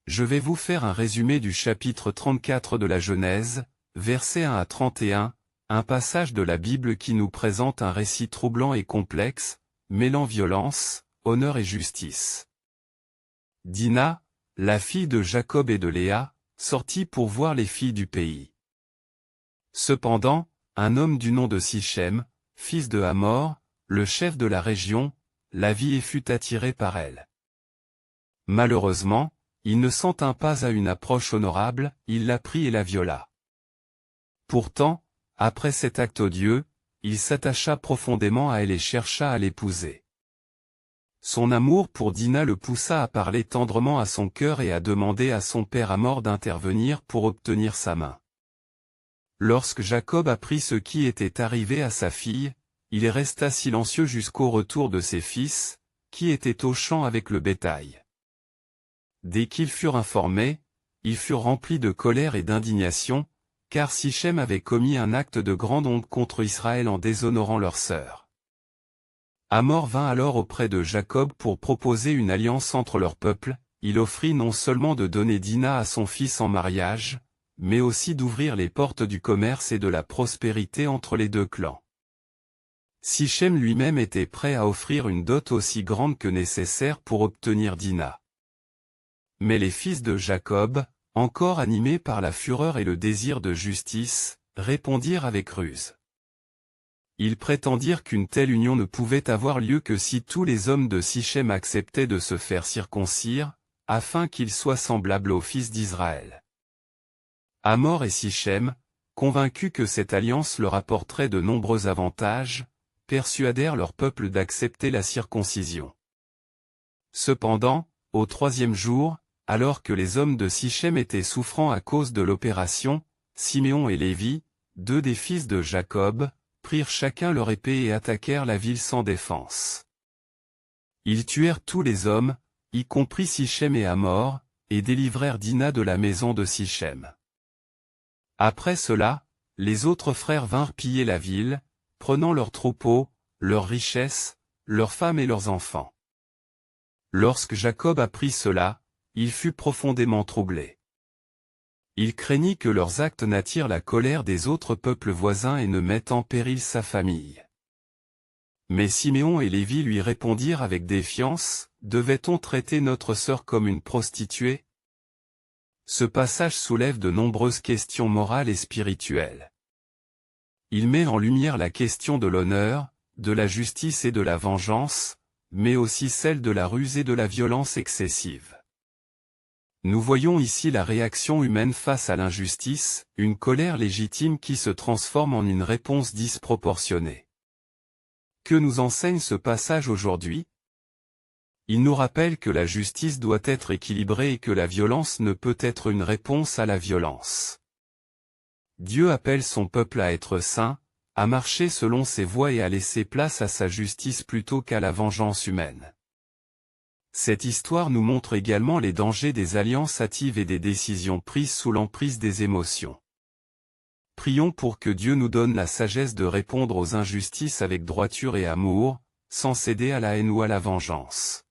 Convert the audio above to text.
Je vais vous faire un résumé du chapitre 34 de la Genèse, versets 1 à 31, un passage de la Bible qui nous présente un récit troublant et complexe, mêlant violence, honneur et justice. Dina, la fille de Jacob et de Léa, sortit pour voir les filles du pays. Cependant, un homme du nom de Sichem, fils de Hamor, le chef de la région, la vit et fut attiré par elle. Malheureusement, il ne s'en tint pas à une approche honorable, il la prit et la viola. Pourtant, après cet acte odieux, il s'attacha profondément à elle et chercha à l'épouser. Son amour pour Dina le poussa à parler tendrement à son cœur et à demander à son père Hamor d'intervenir pour obtenir sa main. Lorsque Jacob apprit ce qui était arrivé à sa fille, il resta silencieux jusqu'au retour de ses fils, qui étaient au champ avec le bétail. Dès qu'ils furent informés, ils furent remplis de colère et d'indignation, car Sichem avait commis un acte de grande honte contre Israël en déshonorant leur sœur. Hamor vint alors auprès de Jacob pour proposer une alliance entre leurs peuples, il offrit non seulement de donner Dina à son fils en mariage, mais aussi d'ouvrir les portes du commerce et de la prospérité entre les deux clans. Sichem lui-même était prêt à offrir une dot aussi grande que nécessaire pour obtenir Dina. Mais les fils de Jacob, encore animés par la fureur et le désir de justice, répondirent avec ruse. Ils prétendirent qu'une telle union ne pouvait avoir lieu que si tous les hommes de Sichem acceptaient de se faire circoncire, afin qu'ils soient semblables aux fils d'Israël. Hamor et Sichem, convaincus que cette alliance leur apporterait de nombreux avantages, persuadèrent leur peuple d'accepter la circoncision. Cependant, au troisième jour, alors que les hommes de Sichem étaient souffrants à cause de l'opération, Siméon et Lévi, deux des fils de Jacob, prirent chacun leur épée et attaquèrent la ville sans défense. Ils tuèrent tous les hommes, y compris Sichem et Hamor, et délivrèrent Dina de la maison de Sichem. Après cela, les autres frères vinrent piller la ville, prenant leurs troupeaux, leurs richesses, leurs femmes et leurs enfants. Lorsque Jacob apprit cela, il fut profondément troublé. Il craignit que leurs actes n'attirent la colère des autres peuples voisins et ne mettent en péril sa famille. Mais Siméon et Lévi lui répondirent avec défiance, « Devait-on traiter notre sœur comme une prostituée ?» Ce passage soulève de nombreuses questions morales et spirituelles. Il met en lumière la question de l'honneur, de la justice et de la vengeance, mais aussi celle de la ruse et de la violence excessive. Nous voyons ici la réaction humaine face à l'injustice, une colère légitime qui se transforme en une réponse disproportionnée. Que nous enseigne ce passage aujourd'hui? Il nous rappelle que la justice doit être équilibrée et que la violence ne peut être une réponse à la violence. Dieu appelle son peuple à être saint, à marcher selon ses voies et à laisser place à sa justice plutôt qu'à la vengeance humaine. Cette histoire nous montre également les dangers des alliances hâtives et des décisions prises sous l'emprise des émotions. Prions pour que Dieu nous donne la sagesse de répondre aux injustices avec droiture et amour, sans céder à la haine ou à la vengeance.